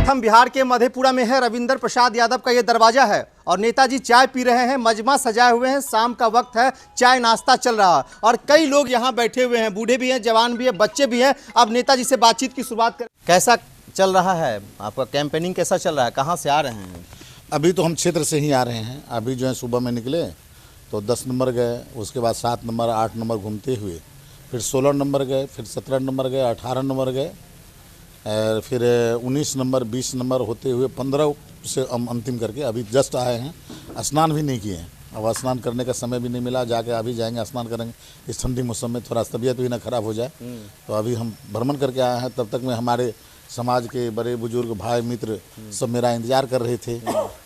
हम बिहार के मधेपुरा में है। रविंद्र प्रसाद यादव का ये दरवाजा है और नेताजी चाय पी रहे हैं, मजमा सजाए हुए हैं, शाम का वक्त है, चाय नाश्ता चल रहा है और कई लोग यहाँ बैठे हुए हैं, बूढ़े भी हैं, जवान भी हैं, बच्चे भी हैं। अब नेताजी से बातचीत की शुरुआत कर। कैसा चल रहा है आपका कैंपेनिंग, कैसा चल रहा है, कहाँ से आ रहे हैं? अभी तो हम क्षेत्र से ही आ रहे हैं। अभी जो है सुबह में निकले तो 10 नंबर गए, उसके बाद 7 नंबर 8 नंबर घूमते हुए फिर 16 नंबर गए, फिर 17 नंबर गए, 18 नंबर गए, फिर 19 नंबर 20 नंबर होते हुए 15 से अंतिम करके अभी जस्ट आए हैं। स्नान भी नहीं किए हैं, अब स्नान करने का समय भी नहीं मिला, जाके अभी जाएंगे स्नान करेंगे। इस ठंडी मौसम में थोड़ा तबीयत भी ना खराब हो जाए, तो अभी हम भ्रमण करके आए हैं। तब तक में हमारे समाज के बड़े बुजुर्ग भाई मित्र सब मेरा इंतजार कर रहे थे।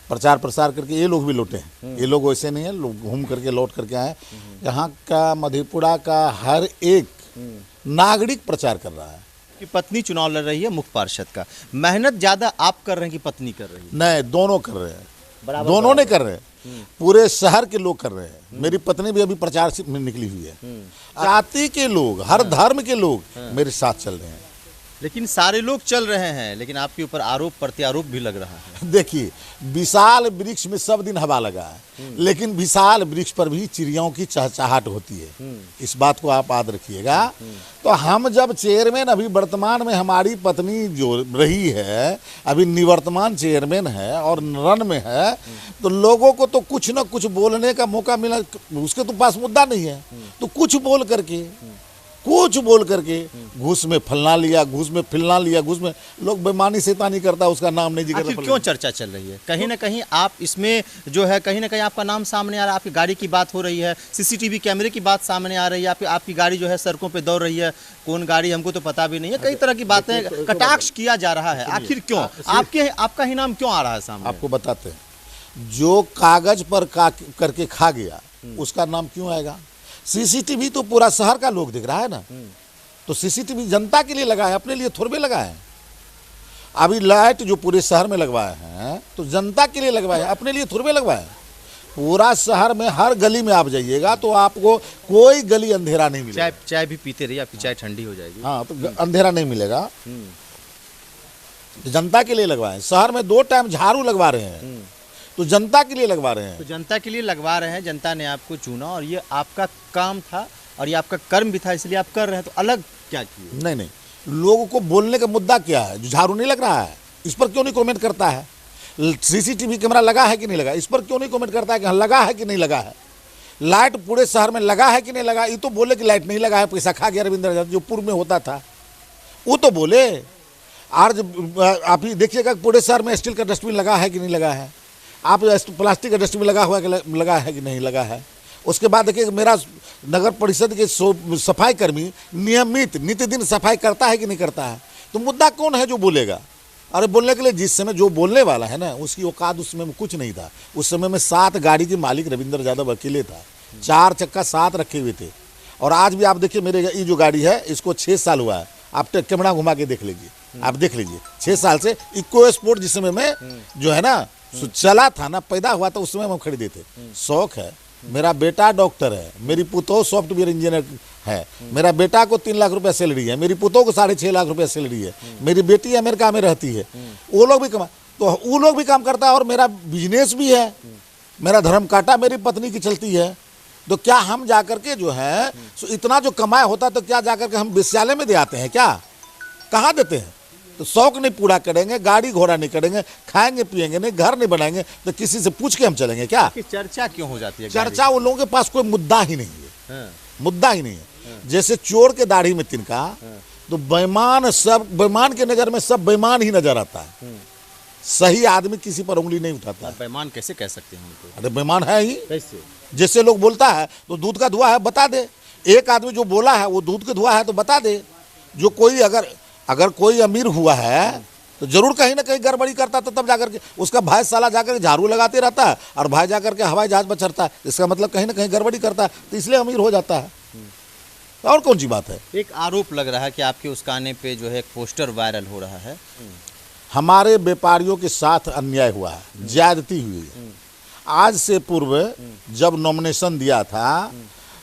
प्रचार प्रसार करके ये लोग भी लौटे हैं, ये लोग वैसे नहीं है, लोग घूम करके लौट करके आए। यहाँ का मधेपुरा का हर एक नागरिक प्रचार कर रहा है। कि पत्नी चुनाव लड़ रही है मुख्य पार्षद का, मेहनत ज्यादा आप कर रहे हैं कि पत्नी कर रही है? नहीं, दोनों कर रहे हैं, दोनों ने कर रहे हैं, पूरे शहर के लोग कर रहे हैं। मेरी पत्नी भी अभी प्रचार में निकली हुई है। जाति के लोग, हर धर्म के लोग मेरे साथ चल रहे हैं। लेकिन सारे लोग चल रहे हैं, लेकिन आपके ऊपर आरोप प्रत्यारोप भी लग रहा है। देखिए, विशाल वृक्ष में सब दिन हवा लगा है, लेकिन विशाल वृक्ष पर भी चिड़ियों की चहचहाट होती है। इस बात को आप याद रखिएगा। तो हम जब चेयरमैन, अभी वर्तमान में हमारी पत्नी जो रही है, अभी निवर्तमान चेयरमैन है और रन में है, तो लोगों को तो कुछ न कुछ बोलने का मौका मिला। उसके तो पास मुद्दा नहीं है, तो कुछ बोल करके घूस में फलना लिया, घूस में फिलना लिया, घूस में लोग बेईमानी शैतानी करता है, उसका नाम नहीं जिक्र। क्यों चर्चा चल रही है? कहीं ना कहीं आप इसमें जो है, कहीं ना कहीं आपका नाम सामने आ रहा है, आपकी गाड़ी की बात हो रही है, सीसीटीवी कैमरे की बात सामने आ रही है, आपकी गाड़ी जो है सड़कों पे दौड़ रही है, कौन गाड़ी हमको तो पता भी नहीं है। कई तरह की बातें, कटाक्ष किया जा रहा है। आखिर क्यों आपका ही नाम क्यों आ रहा है सामने? आपको बताते हैं, जो कागज पर करके खा गया उसका नाम क्यों आएगा? सीसीटीवी तो पूरा शहर का लोग दिख रहा है ना, तो सीसीटीवी जनता के लिए लगा है, अपने लिए थोड़े लगा है। अभी लाइट जो पूरे शहर में लगवाए हैं तो जनता के लिए लगवाए हैं, अपने लिए थोड़े लगवाए हैं। पूरा शहर में हर गली में आप जाइएगा तो आपको कोई गली अंधेरा नहीं मिलेगा। चाय भी पीते रहिए, आपकी चाय ठंडी हो जाएगी। हाँ, तो अंधेरा नहीं मिलेगा। जनता के लिए लगवाए हैं। शहर में 2 टाइम झाड़ू लगवा रहे हैं, तो जनता के लिए लगवा रहे हैं। तो जनता के लिए लगवा रहे हैं, जनता ने आपको चुना और ये आपका काम था और ये आपका कर्म भी था, इसलिए आप कर रहे हैं। तो अलग क्या किए? नहीं, लोगों को बोलने का मुद्दा क्या है? जो झाड़ू नहीं लग रहा है, इस पर क्यों नहीं कमेंट करता है? सीसीटीवी कैमरा लगा है कि नहीं लगा, इस पर क्यों नहीं कमेंट करता है कि लगा है कि नहीं लगा है? लाइट पूरे शहर में लगा है कि नहीं लगा? ये तो बोले कि लाइट नहीं लगा है, पैसा खा गया रविंद्र यादव, जो पूर्व में होता था वो तो बोले। आज आप ही देखिएगा पूरे शहर में स्टील का डस्टबिन लगा है कि नहीं लगा है, आप प्लास्टिक का डस्टबिन लगा है कि नहीं लगा है। उसके बाद देखिए, मेरा नगर परिषद के सफाई कर्मी नियमित नित्य दिन सफाई करता है कि नहीं करता है। तो मुद्दा कौन है जो बोलेगा? अरे बोलने के लिए जिस समय जो बोलने वाला है ना, उसकी औकात उस समय में कुछ नहीं था। उस समय में 7 गाड़ी के मालिक रविंद्र यादव अकेले था, 4 चक्का 7 रखे हुए थे। और आज भी आप देखिए, मेरे ये जो गाड़ी है इसको 6 साल हुआ है। आप कैमरा घुमा के देख लीजिए, आप देख लीजिए 6 साल से। इको स्पोर्ट जिस समय में जो है ना चला था ना, पैदा हुआ था उस समय हम खरीदे थे। शौक है। मेरा बेटा डॉक्टर है, मेरी पुतोह सॉफ्टवेयर इंजीनियर है, मेरा बेटा को 3 लाख रुपया सैलरी है, मेरी पुतोह को 6.5 लाख रुपया सैलरी है, मेरी बेटी अमेरिका में रहती है, वो लोग भी काम करता है और मेरा बिजनेस भी है, मेरा धर्म काटा मेरी पत्नी की चलती है। तो क्या हम जाकर के जो है इतना जो कमाया होता तो क्या जाकर के हम विश्वविद्यालय में दे आते हैं? क्या कहाँ देते हैं? तो शौक नहीं पूरा करेंगे, गाड़ी घोड़ा नहीं करेंगे, खाएंगे पिएंगे नहीं, घर नहीं बनाएंगे, तो किसी से पूछ के हम चलेंगे क्या? कि चर्चा क्यों हो जाती है? चर्चा उन लोगों के पास कोई मुद्दा ही नहीं है। मुद्दा ही नहीं है। जैसे चोर के दाढ़ी में तिनका, तो बेईमान के नजर में सब बेईमान ही नजर आता है। सही आदमी किसी पर उंगली नहीं उठाता है। बेईमान कैसे कह सकते हैं उनको? अरे बेईमान है ही। कैसे? जैसे लोग बोलता है तो दूध का धुआं है, बता दे। एक आदमी जो बोला है वो दूध का धुआं है तो बता दे। जो कोई अगर कोई अमीर हुआ है तो जरूर कहीं ना कहीं गड़बड़ी करता था, तब जाकर के उसका भाई साला जाकर के झाड़ू लगाते रहता है और भाई जाकर के हवाई जहाज पर चढ़ता है। इसका मतलब कहीं ना कहीं गड़बड़ी करता है, तो इसलिए अमीर हो जाता है। और कौन सी बात है? एक आरोप लग रहा है कि आपके उस गाने पे जो है एक पोस्टर वायरल हो रहा है। हमारे व्यापारियों के साथ अन्याय हुआ है, ज्यादती हुई है। आज से पूर्व जब नॉमिनेशन दिया था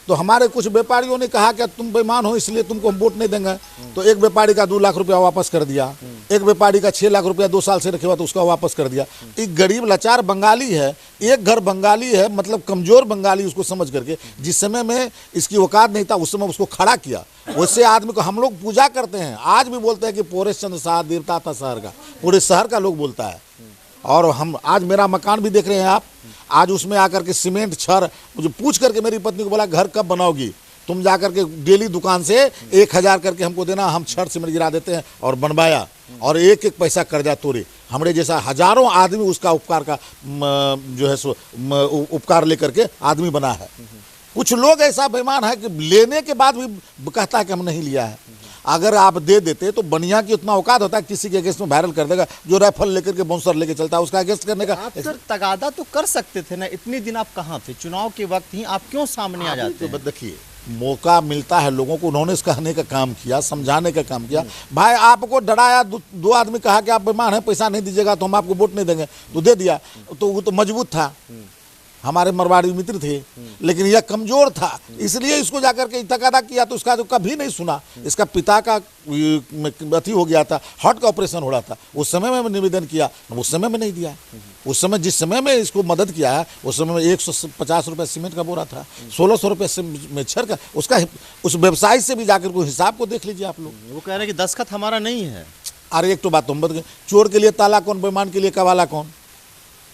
तो हमारे कुछ व्यापारियों ने कहा कि तुम बेईमान हो इसलिए तुमको हम वोट नहीं देंगे, तो एक व्यापारी का 2 लाख रुपया वापस कर दिया, एक व्यापारी का 6 लाख रुपया 2 साल से रखे हुआ तो उसका वापस कर दिया। एक गरीब लाचार बंगाली है, एक घर बंगाली है, मतलब कमजोर बंगाली उसको समझ करके, जिस समय में इसकी औकात नहीं था उस समय उसको खड़ा किया। वैसे आदमी को हम लोग पूजा करते हैं, आज भी बोलते हैं कि पोरेश चंद्र शाह देवता था शहर का, पूरे शहर का लोग बोलता है। और हम आज मेरा मकान भी देख रहे हैं आप, आज उसमें आकर के सीमेंट छड़, मुझे पूछ करके मेरी पत्नी को बोला घर कब बनाओगी, तुम जाकर के डेली दुकान से 1000 करके हमको देना, हम छड़ सीमेंट गिरा देते हैं, और बनवाया, और एक एक पैसा कर्जा तोड़े। हमारे जैसा हजारों आदमी उसका उपकार का जो है सो उपकार लेकर के आदमी बना है। कुछ लोग ऐसा बेईमान है कि लेने के बाद भी कहता है कि हम नहीं लिया है। अगर आप दे देते तो बनिया की उतना औकात होता है, किसी के अगेंस्ट में वायरल कर देगा, जो राइफल लेकर के बाउंसर लेके चलता है उसका अगेंस्ट करने का। आप सर तगादा तो कर सकते थे ना, इतने दिन आप कहाँ थे? चुनाव के वक्त ही आप क्यों सामने आ जाते हैं? देखिए, मौका मिलता है लोगों को, उन्होंने कहने का काम किया, समझाने का काम किया। भाई आपको डराया, दो आदमी कहा कि आप बेईमान हैं, पैसा नहीं दीजिएगा तो हम आपको वोट नहीं देंगे, तो दे दिया, तो वो तो मजबूत था, हमारे मरवाड़ी मित्र थे, लेकिन यह कमजोर था, इसलिए इसको जाकर के तकादा किया, तो उसका तो कभी नहीं सुना। इसका पिता का अथी हो गया था, हार्ट का ऑपरेशन हो रहा था, उस समय में निवेदन किया, उस समय में नहीं दिया। उस समय जिस समय में इसको मदद किया है उस समय में 150 रुपये सीमेंट का बोरा था, 1600 रुपये छड़ का, उसका उस व्यवसाय से भी जाकर को हिसाब को देख लीजिए आप लोग। वो कह रहे हैं कि दस्तखत हमारा नहीं है। अरे एक तो बात तुम बता, चोर के लिए ताला कौन, बेईमान के लिए कवाला कौन?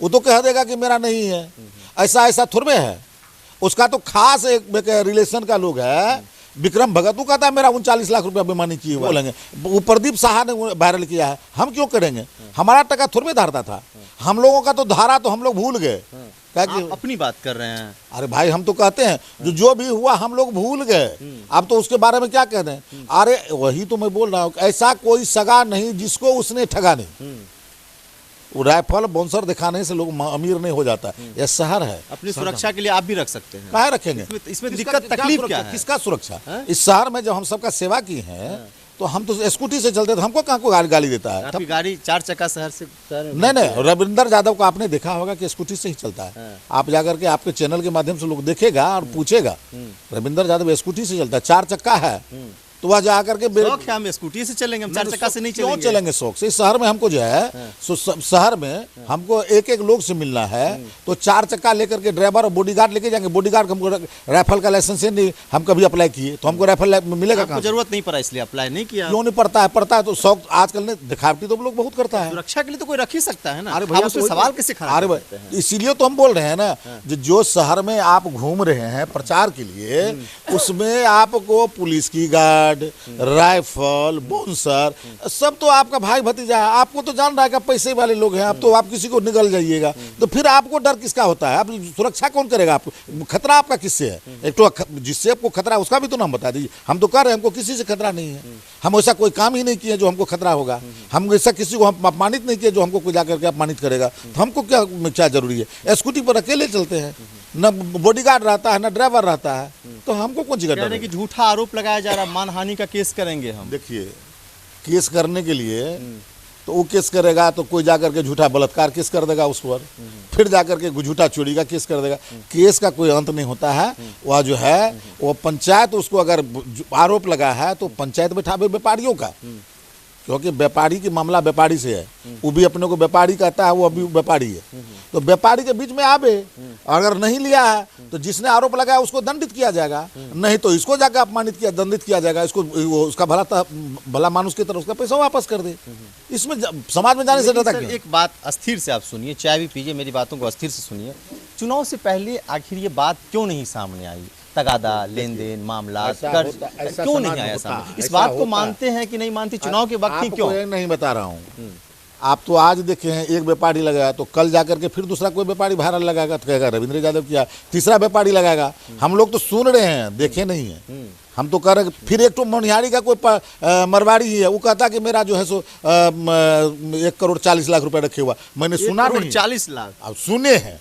वो तो कह देगा कि मेरा नहीं है, ऐसा थोड़े है। उसका तो खास एक रिलेशन का लोग है, विक्रम भगत, वो कहता है मेरा 39 लाख रुपया बेईमानी किए हुआ। बोलेंगे वो प्रदीप साहा ने वायरल किया है, हम क्यों करेंगे? हमारा टका थोड़े धारता था, हम लोगों का तो धारा तो हम लोग भूल गए। आप अपनी बात कर रहे हैं। अरे भाई हम तो कहते हैं जो भी हुआ हम लोग भूल गए, अब तो उसके बारे में क्या कह रहे हैं? अरे वही तो मैं बोल रहा हूँ, ऐसा कोई सगा नहीं जिसको उसने ठगा नहीं। वो राइफल बाउंसर दिखाने से लोग अमीर नहीं हो जाता। यह शहर है, अपनी सुरक्षा के लिए आप भी रख सकते हैं। काहे रखेंगे? इसमें दिक्कत तकलीफ क्या है? किसका सुरक्षा? इस शहर में जब हम सबका सेवा की है तो हम तो स्कूटी से चलते थे, हमको कहाँ को गाली देता है? आपकी गाड़ी 4 चक्का शहर से नहीं, रविंदर यादव को आपने देखा होगा कि स्कूटी से ही चलता है। आप जाकर के आपके चैनल के माध्यम से लोग देखेगा और पूछेगा, रविंदर यादव स्कूटी से चलता है, 4 चक्का है, तो वह जाकर के शौक है, हम स्कूटी से चलेंगे, हम 4 चक्का से नहीं चलेंगे। क्यों चलेंगे शौक से? इस शहर में हमको जो है शहर में हमको एक लोग से मिलना है, तो 4 चक्का लेकर के ड्राइवर और बॉडीगार्ड लेके जाएंगे। बॉडीगार्ड हमको राइफल का लाइसेंस नहीं, हम कभी अप्लाई किए तो हमको राइफल मिलेगा कहाँ? जरूरत नहीं पड़ा इसलिए अप्लाई नहीं किया। क्यों नहीं पड़ता है? पड़ता है तो शौक आजकल ने दिखावटी तो लोग बहुत करता है। सुरक्षा के लिए तो कोई रख ही सकता है ना। अरे भैया उसमें सवाल कैसे खड़ा? अरे भाई इसीलिए तो हम बोल रहे हैं ना, जो शहर में आप घूम रहे हैं प्रचार के लिए, उसमें आपको पुलिस की गार्ड, राइफल, बाउंसर, सब तो आपका भाई भतीजा है। आपको तो जान रहा है कि पैसे वाले लोग हैं, अब तो आप किसी को निगल जाइएगा, तो फिर आपको डर किसका होता है? आप सुरक्षा कौन करेगा? आपको खतरा आपका किससे है? एक तो जिससे आपको खतरा उसका भी तो नाम बता दीजिए। हम तो कह रहे हैं हमको किसी से खतरा नहीं है, हम ऐसा कोई काम ही नहीं किए जो हमको खतरा होगा, हम ऐसा किसी को हम अपमानित नहीं किए जो हमको कोई जाकर के अपमानित करेगा, तो हमको क्या जरूरी है? स्कूटी पर अकेले चलते हैं, न बॉडीगार्ड रहता है, न ड्राइवर रहता है, तो हमको कौन सी घटना? कि झूठा आरोप लगाया जा रहा, मानहानि का केस करेंगे हम। देखिए, केस करने के लिए तो वो केस करेगा तो कोई जाकर के झूठा बलात्कार केस कर देगा उस पर, फिर जाकर के झूठा चोरी का केस कर देगा। केस का कोई अंत नहीं होता है। वह जो है वो पंचायत, उसको अगर आरोप लगा है तो पंचायत बैठावे व्यापारियों का, क्योंकि व्यापारी की मामला व्यापारी से है, वो भी अपने को व्यापारी कहता है, वो अभी व्यापारी है, तो व्यापारी के बीच में आवे, अगर नहीं लिया है तो जिसने आरोप लगाया उसको दंडित किया जाएगा, नहीं तो इसको जाकर अपमानित किया, दंडित किया जाएगा, इसको उसका भला मानुष की तरह उसका पैसा वापस कर दे। इसमें समाज में जाने से डरता क्यों? एक बात अस्थिर से आप सुनिए, चाय भी पीजिए, मेरी बातों को अस्थिर से सुनिए। चुनाव से पहले आखिर ये बात क्यों नहीं सामने आई? तगादा, लेन देन, मामला, कर्ज क्यों नहीं आया सामने? इस बात को मानते हैं कि नहीं मानते? चुनाव के वक्त ही क्यों? नहीं बता रहा हूँ। आप तो आज देखे हैं एक व्यापारी लगाया, तो कल जाकर के फिर दूसरा कोई व्यापारी वायरल लगाएगा तो कहेगा रविंद्र यादव किया, तीसरा व्यापारी लगाएगा। हम लोग तो सुन रहे हैं, देखे नहीं है। हम तो कह रहे फिर एक तो मोनिहारी का कोई मरवाड़ी ही है, वो कहता कि मेरा जो है सो 1 करोड़ 40 लाख रुपए रखे हुआ, मैंने सुना नहीं। 40 लाख अब सुने हैं,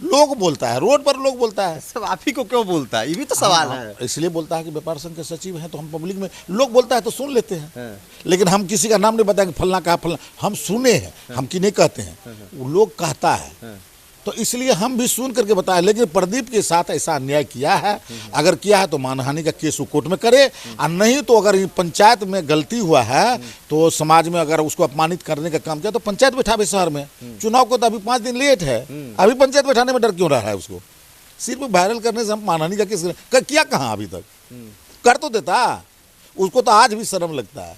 लोग बोलता है, रोड पर लोग बोलता है। सब आप ही को क्यों बोलता है? ये भी तो सवाल है। इसलिए बोलता है कि व्यापार संघ के सचिव हैं, तो हम पब्लिक में लोग बोलता है तो सुन लेते हैं, लेकिन हम किसी का नाम नहीं बताएंगे, फलना कहा फलना, हम सुने हैं, हम की नहीं कहते हैं, वो लोग कहता है। तो इसलिए हम भी सुन करके बताएं, लेकिन प्रदीप के साथ ऐसा अन्याय किया है, अगर किया है तो मानहानि का केस वो कोर्ट में करे, और नहीं तो अगर पंचायत में गलती हुआ है तो समाज में अगर उसको अपमानित करने का काम किया तो पंचायत बैठावे शहर में। चुनाव को तो अभी 5 दिन लेट है, अभी पंचायत बैठाने में डर क्यों रहा है उसको? सिर्फ वायरल करने से हम मानहानि का केस किया कहाँ अभी तक? कर तो देता, उसको तो आज भी शर्म लगता है।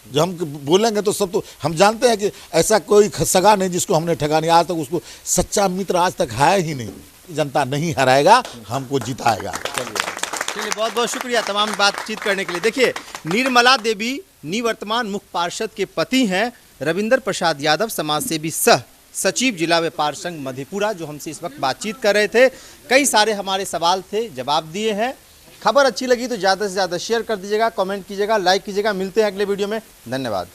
जब हम बोलेंगे तो सब तो हम जानते हैं कि ऐसा कोई सगा नहीं जिसको हमने ठगा नहीं, आज तक उसको सच्चा मित्र आज तक है ही नहीं। जनता नहीं हराएगा, हमको जिताएगा। चलिए, बहुत बहुत शुक्रिया तमाम बातचीत करने के लिए। देखिए, निर्मला देवी निवर्तमान मुख्य पार्षद के पति हैं रविंदर प्रसाद यादव, समाज सेवी सह सचिव जिला व्यापार संघ मधेपुरा, जो हमसे इस वक्त बातचीत कर रहे थे। कई सारे हमारे सवाल थे, जवाब दिए हैं। खबर अच्छी लगी तो ज़्यादा से ज़्यादा शेयर कर दीजिएगा, कमेंट कीजिएगा, लाइक कीजिएगा। मिलते हैं अगले वीडियो में। धन्यवाद।